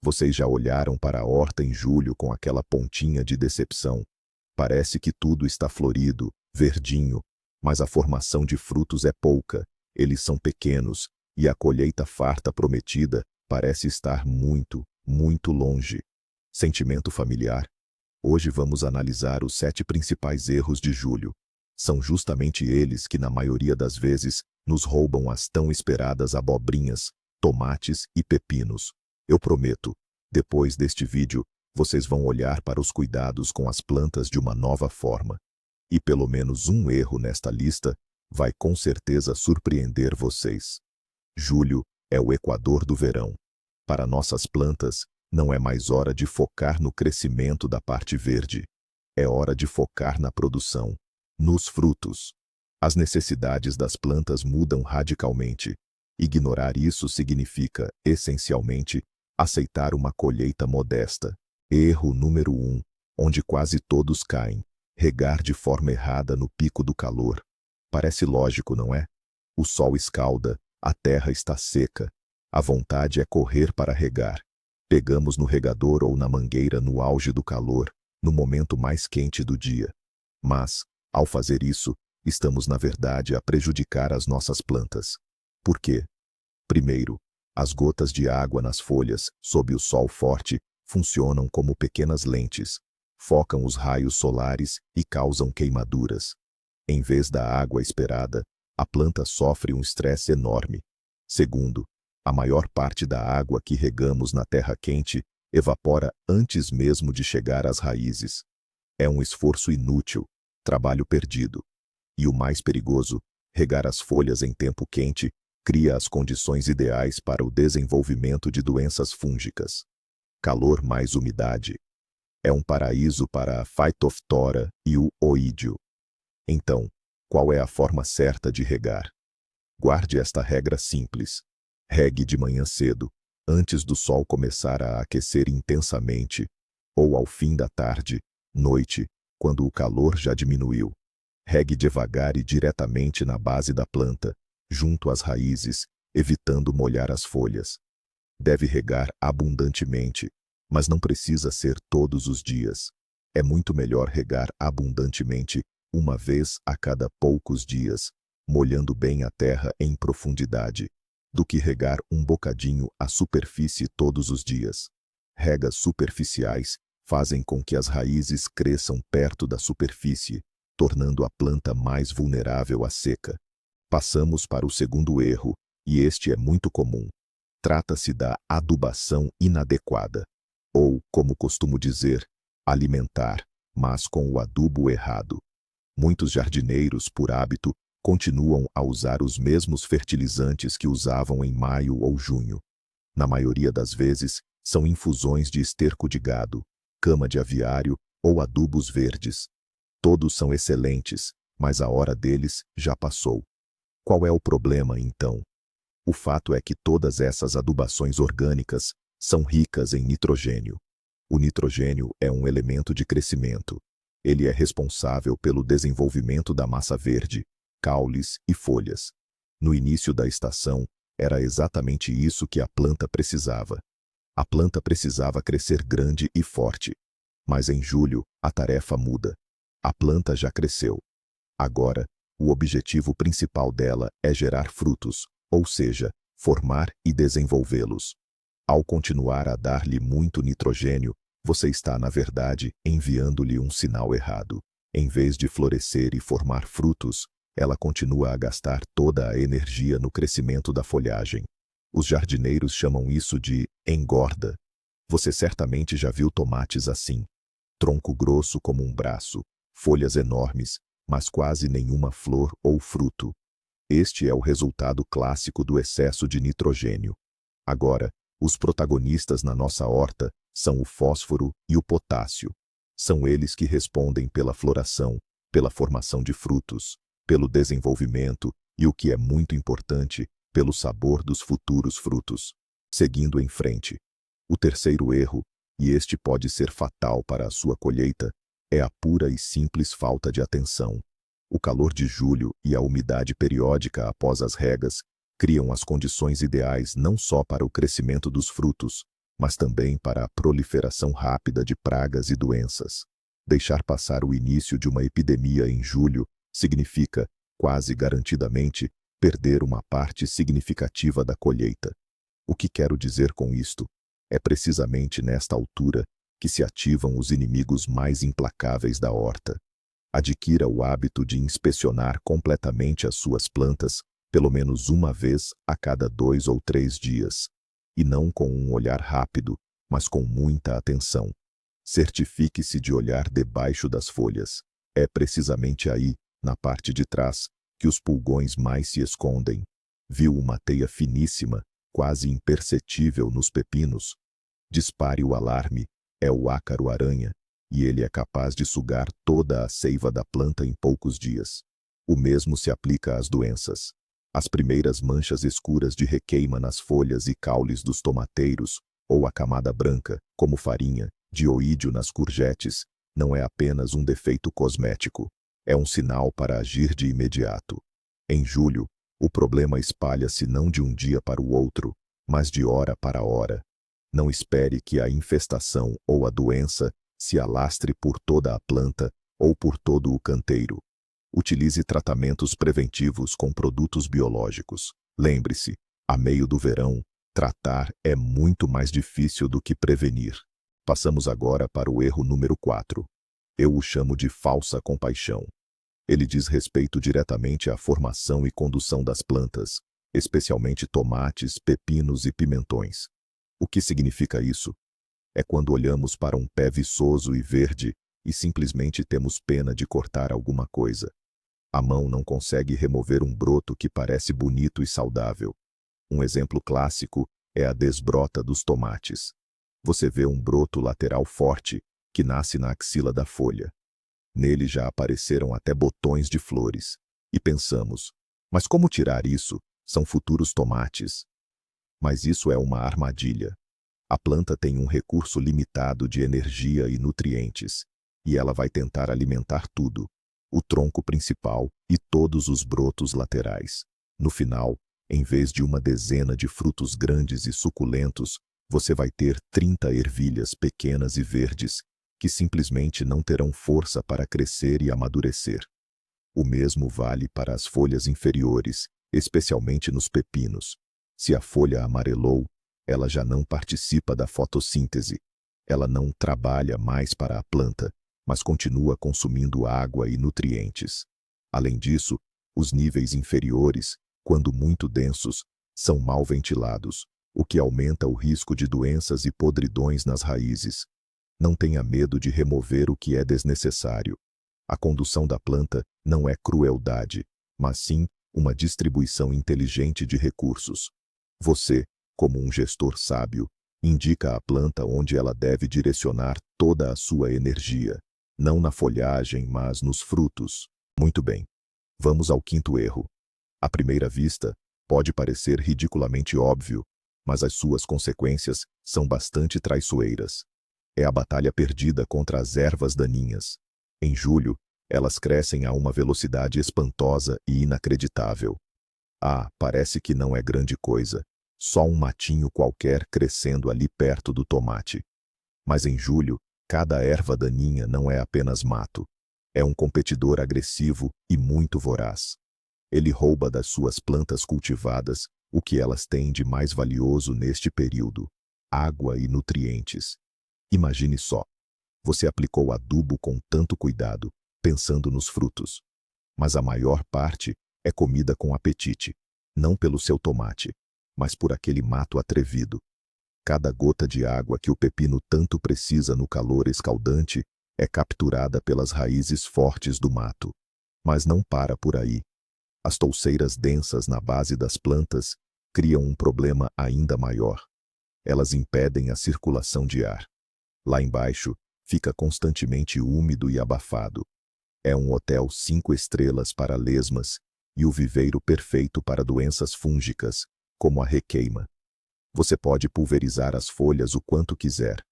Vocês já olharam para a horta em julho com aquela pontinha de decepção? Parece que tudo está florido, verdinho, mas a formação de frutos é pouca, eles são pequenos, e a colheita farta prometida parece estar muito, muito longe. Sentimento familiar? Hoje vamos analisar os 7 principais erros de julho. São justamente eles que, na maioria das vezes, nos roubam as tão esperadas abobrinhas, tomates e pepinos. Eu prometo, depois deste vídeo, vocês vão olhar para os cuidados com as plantas de uma nova forma. E pelo menos um erro nesta lista vai com certeza surpreender vocês. Julho é o equador do verão. Para nossas plantas, não é mais hora de focar no crescimento da parte verde. É hora de focar na produção, nos frutos. As necessidades das plantas mudam radicalmente. Ignorar isso significa, essencialmente, aceitar uma colheita modesta. Erro número 1, onde quase todos caem: regar de forma errada no pico do calor. Parece lógico, não é? O sol escalda, a terra está seca. A vontade é correr para regar. Pegamos no regador ou na mangueira no auge do calor, no momento mais quente do dia. Mas, ao fazer isso, estamos na verdade a prejudicar as nossas plantas. Por quê? Primeiro, as gotas de água nas folhas, sob o sol forte, funcionam como pequenas lentes, focam os raios solares e causam queimaduras. Em vez da água esperada, a planta sofre um estresse enorme. Segundo, a maior parte da água que regamos na terra quente evapora antes mesmo de chegar às raízes. É um esforço inútil, trabalho perdido. E o mais perigoso, regar as folhas em tempo quente cria as condições ideais para o desenvolvimento de doenças fúngicas. Calor mais umidade. É um paraíso para a Phytophthora e o oídio. Então, qual é a forma certa de regar? Guarde esta regra simples. Regue de manhã cedo, antes do sol começar a aquecer intensamente, ou ao fim da tarde, noite, quando o calor já diminuiu. Regue devagar e diretamente na base da planta, junto às raízes, evitando molhar as folhas. Deve regar abundantemente, mas não precisa ser todos os dias. É muito melhor regar abundantemente uma vez a cada poucos dias, molhando bem a terra em profundidade, do que regar um bocadinho à superfície todos os dias. Regas superficiais fazem com que as raízes cresçam perto da superfície, tornando a planta mais vulnerável à seca. Passamos para o segundo erro, e este é muito comum. Trata-se da adubação inadequada, ou, como costumo dizer, alimentar, mas com o adubo errado. Muitos jardineiros, por hábito, continuam a usar os mesmos fertilizantes que usavam em maio ou junho. Na maioria das vezes, são infusões de esterco de gado, cama de aviário ou adubos verdes. Todos são excelentes, mas a hora deles já passou. Qual é o problema, então? O fato é que todas essas adubações orgânicas são ricas em nitrogênio. O nitrogênio é um elemento de crescimento. Ele é responsável pelo desenvolvimento da massa verde, caules e folhas. No início da estação, era exatamente isso que a planta precisava. A planta precisava crescer grande e forte. Mas em julho, a tarefa muda. A planta já cresceu. Agora, o objetivo principal dela é gerar frutos, ou seja, formar e desenvolvê-los. Ao continuar a dar-lhe muito nitrogênio, você está, na verdade, enviando-lhe um sinal errado. Em vez de florescer e formar frutos, ela continua a gastar toda a energia no crescimento da folhagem. Os jardineiros chamam isso de engorda. Você certamente já viu tomates assim. Tronco grosso como um braço, folhas enormes, mas quase nenhuma flor ou fruto. Este é o resultado clássico do excesso de nitrogênio. Agora, os protagonistas na nossa horta são o fósforo e o potássio. São eles que respondem pela floração, pela formação de frutos, pelo desenvolvimento e, o que é muito importante, pelo sabor dos futuros frutos. Seguindo em frente. O terceiro erro, e este pode ser fatal para a sua colheita, é a pura e simples falta de atenção. O calor de julho e a umidade periódica após as regas criam as condições ideais não só para o crescimento dos frutos, mas também para a proliferação rápida de pragas e doenças. Deixar passar o início de uma epidemia em julho significa, quase garantidamente, perder uma parte significativa da colheita. O que quero dizer com isto? É precisamente nesta altura que se ativam os inimigos mais implacáveis da horta. Adquira o hábito de inspecionar completamente as suas plantas, pelo menos uma vez a cada 2 ou 3 dias. E não com um olhar rápido, mas com muita atenção. Certifique-se de olhar debaixo das folhas. É precisamente aí, na parte de trás, que os pulgões mais se escondem. Viu uma teia finíssima, quase imperceptível nos pepinos? Dispare o alarme, é o ácaro-aranha, e ele é capaz de sugar toda a seiva da planta em poucos dias. O mesmo se aplica às doenças. As primeiras manchas escuras de requeima nas folhas e caules dos tomateiros, ou a camada branca, como farinha, de oídio nas courgettes, não é apenas um defeito cosmético, é um sinal para agir de imediato. Em julho, o problema espalha-se não de um dia para o outro, mas de hora para hora. Não espere que a infestação ou a doença se alastre por toda a planta ou por todo o canteiro. Utilize tratamentos preventivos com produtos biológicos. Lembre-se, a meio do verão, tratar é muito mais difícil do que prevenir. Passamos agora para o erro número 4. Eu o chamo de falsa compaixão. Ele diz respeito diretamente à formação e condução das plantas, especialmente tomates, pepinos e pimentões. O que significa isso? É quando olhamos para um pé viçoso e verde e simplesmente temos pena de cortar alguma coisa. A mão não consegue remover um broto que parece bonito e saudável. Um exemplo clássico é a desbrota dos tomates. Você vê um broto lateral forte que nasce na axila da folha. Nele já apareceram até botões de flores. E pensamos, mas como tirar isso? São futuros tomates. Mas isso é uma armadilha. A planta tem um recurso limitado de energia e nutrientes, e ela vai tentar alimentar tudo, o tronco principal e todos os brotos laterais. No final, em vez de uma dezena de frutos grandes e suculentos, você vai ter 30 ervilhas pequenas e verdes, que simplesmente não terão força para crescer e amadurecer. O mesmo vale para as folhas inferiores, especialmente nos pepinos. Se a folha amarelou, ela já não participa da fotossíntese. Ela não trabalha mais para a planta, mas continua consumindo água e nutrientes. Além disso, os níveis inferiores, quando muito densos, são mal ventilados, o que aumenta o risco de doenças e podridões nas raízes. Não tenha medo de remover o que é desnecessário. A condução da planta não é crueldade, mas sim uma distribuição inteligente de recursos. Você, como um gestor sábio, indica à planta onde ela deve direcionar toda a sua energia, não na folhagem, mas nos frutos. Muito bem. Vamos ao quinto erro. À primeira vista, pode parecer ridiculamente óbvio, mas as suas consequências são bastante traiçoeiras. É a batalha perdida contra as ervas daninhas. Em julho, elas crescem a uma velocidade espantosa e inacreditável. Parece que não é grande coisa. Só um matinho qualquer crescendo ali perto do tomate. Mas em julho, cada erva daninha não é apenas mato. É um competidor agressivo e muito voraz. Ele rouba das suas plantas cultivadas o que elas têm de mais valioso neste período: água e nutrientes. Imagine só. Você aplicou adubo com tanto cuidado, pensando nos frutos. Mas a maior parte é comida com apetite, não pelo seu tomate, mas por aquele mato atrevido. Cada gota de água que o pepino tanto precisa no calor escaldante é capturada pelas raízes fortes do mato. Mas não para por aí. As touceiras densas na base das plantas criam um problema ainda maior. Elas impedem a circulação de ar. Lá embaixo, fica constantemente úmido e abafado. É um hotel 5 estrelas para lesmas e o viveiro perfeito para doenças fúngicas, como a requeima. Você pode pulverizar as folhas o quanto quiser,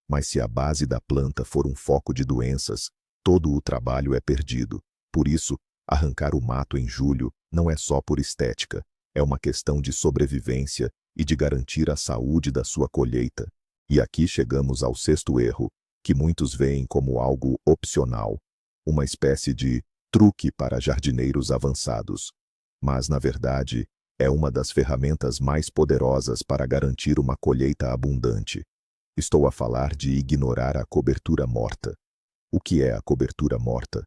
mas se a base da planta for um foco de doenças, todo o trabalho é perdido. Por isso, arrancar o mato em julho não é só por estética, é uma questão de sobrevivência e de garantir a saúde da sua colheita. E aqui chegamos ao sexto erro, que muitos veem como algo opcional, uma espécie de truque para jardineiros avançados. Mas, na verdade, é uma das ferramentas mais poderosas para garantir uma colheita abundante. Estou a falar de ignorar a cobertura morta. O que é a cobertura morta?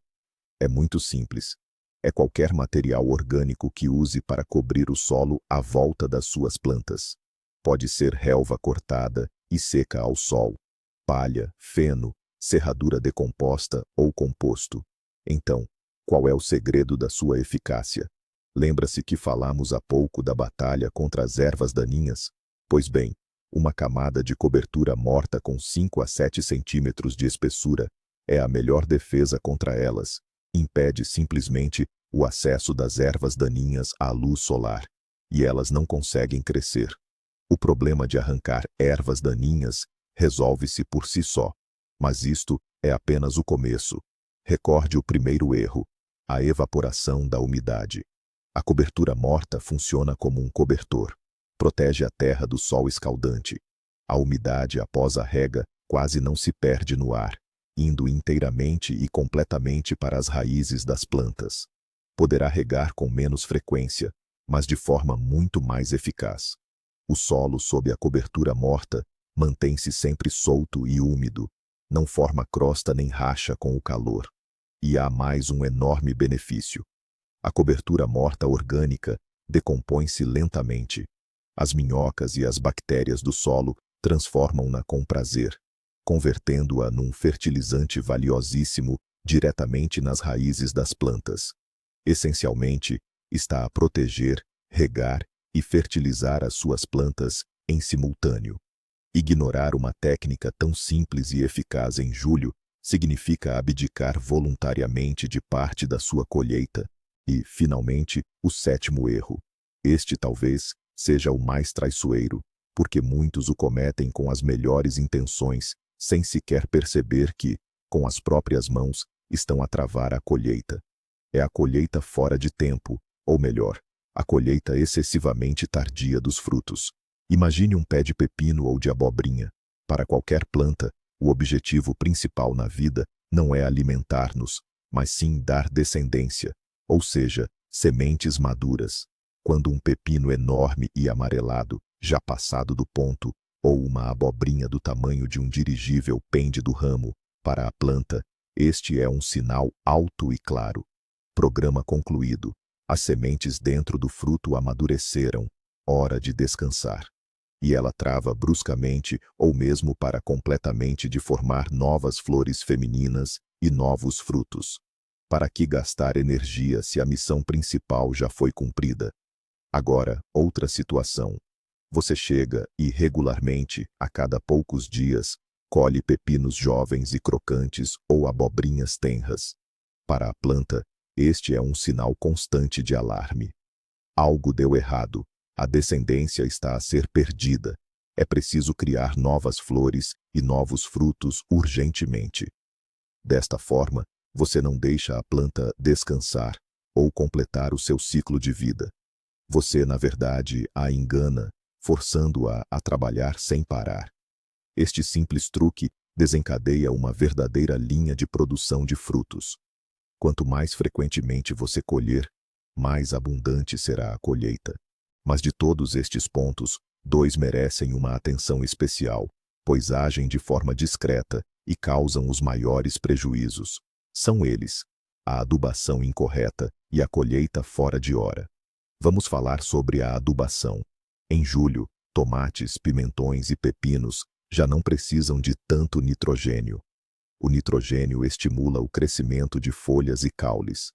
É muito simples. É qualquer material orgânico que use para cobrir o solo à volta das suas plantas. Pode ser relva cortada e seca ao sol, palha, feno, serradura decomposta ou composto. Então, qual é o segredo da sua eficácia? Lembra-se que falamos há pouco da batalha contra as ervas daninhas? Pois bem, uma camada de cobertura morta com 5 a 7 centímetros de espessura é a melhor defesa contra elas. Impede simplesmente o acesso das ervas daninhas à luz solar, e elas não conseguem crescer. O problema de arrancar ervas daninhas resolve-se por si só, mas isto é apenas o começo. Recorde o primeiro erro, a evaporação da umidade. A cobertura morta funciona como um cobertor. Protege a terra do sol escaldante. A umidade após a rega quase não se perde no ar, indo inteiramente e completamente para as raízes das plantas. Poderá regar com menos frequência, mas de forma muito mais eficaz. O solo sob a cobertura morta mantém-se sempre solto e úmido, não forma crosta nem racha com o calor. E há mais um enorme benefício. A cobertura morta orgânica decompõe-se lentamente. As minhocas e as bactérias do solo transformam-na com prazer, convertendo-a num fertilizante valiosíssimo diretamente nas raízes das plantas. Essencialmente, está a proteger, regar e fertilizar as suas plantas em simultâneo. Ignorar uma técnica tão simples e eficaz em julho significa abdicar voluntariamente de parte da sua colheita. E, finalmente, o sétimo erro. Este talvez seja o mais traiçoeiro, porque muitos o cometem com as melhores intenções, sem sequer perceber que, com as próprias mãos, estão a travar a colheita. É a colheita fora de tempo, ou melhor, a colheita excessivamente tardia dos frutos. Imagine um pé de pepino ou de abobrinha. Para qualquer planta, o objetivo principal na vida não é alimentar-nos, mas sim dar descendência, ou seja, sementes maduras. Quando um pepino enorme e amarelado, já passado do ponto, ou uma abobrinha do tamanho de um dirigível pende do ramo, para a planta, este é um sinal alto e claro. Programa concluído. As sementes dentro do fruto amadureceram. Hora de descansar. E ela trava bruscamente ou mesmo para completamente de formar novas flores femininas e novos frutos. Para que gastar energia se a missão principal já foi cumprida? Agora, outra situação. Você chega e, regularmente, a cada poucos dias, colhe pepinos jovens e crocantes ou abobrinhas tenras. Para a planta, este é um sinal constante de alarme. Algo deu errado. A descendência está a ser perdida. É preciso criar novas flores e novos frutos urgentemente. Desta forma, você não deixa a planta descansar ou completar o seu ciclo de vida. Você, na verdade, a engana, forçando-a a trabalhar sem parar. Este simples truque desencadeia uma verdadeira linha de produção de frutos. Quanto mais frequentemente você colher, mais abundante será a colheita. Mas de todos estes pontos, 2 merecem uma atenção especial, pois agem de forma discreta e causam os maiores prejuízos. São eles: a adubação incorreta e a colheita fora de hora. Vamos falar sobre a adubação. Em julho, tomates, pimentões e pepinos já não precisam de tanto nitrogênio. O nitrogênio estimula o crescimento de folhas e caules.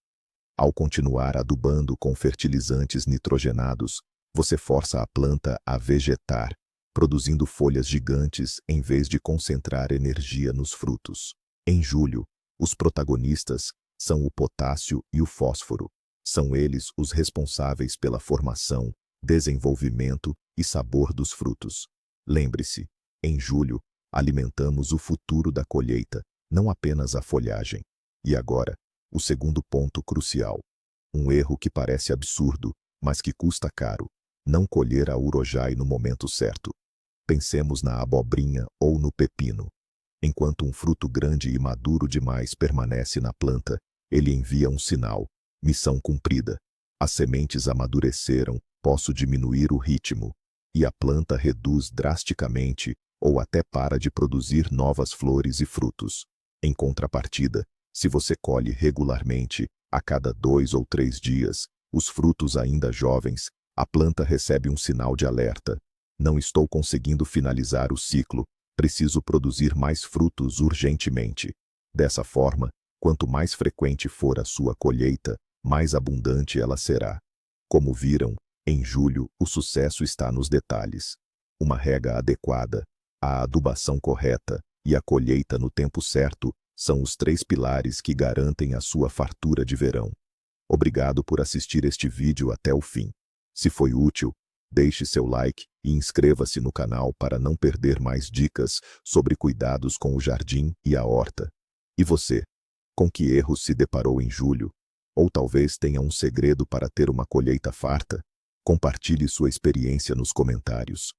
Ao continuar adubando com fertilizantes nitrogenados, você força a planta a vegetar, produzindo folhas gigantes em vez de concentrar energia nos frutos. Em julho, os protagonistas são o potássio e o fósforo. São eles os responsáveis pela formação, desenvolvimento e sabor dos frutos. Lembre-se, em julho, alimentamos o futuro da colheita, não apenas a folhagem. E agora, o segundo ponto crucial. Um erro que parece absurdo, mas que custa caro: não colher a urojai no momento certo. Pensemos na abobrinha ou no pepino. Enquanto um fruto grande e maduro demais permanece na planta, ele envia um sinal: missão cumprida. As sementes amadureceram, posso diminuir o ritmo. E a planta reduz drasticamente ou até para de produzir novas flores e frutos. Em contrapartida, se você colhe regularmente, a cada 2 ou 3 dias, os frutos ainda jovens, a planta recebe um sinal de alerta: não estou conseguindo finalizar o ciclo, preciso produzir mais frutos urgentemente. Dessa forma, quanto mais frequente for a sua colheita, mais abundante ela será. Como viram, em julho o sucesso está nos detalhes. Uma rega adequada, a adubação correta e a colheita no tempo certo são os 3 pilares que garantem a sua fartura de verão. Obrigado por assistir este vídeo até o fim. Se foi útil, deixe seu like e inscreva-se no canal para não perder mais dicas sobre cuidados com o jardim e a horta. E você? Com que erros se deparou em julho? Ou talvez tenha um segredo para ter uma colheita farta? Compartilhe sua experiência nos comentários.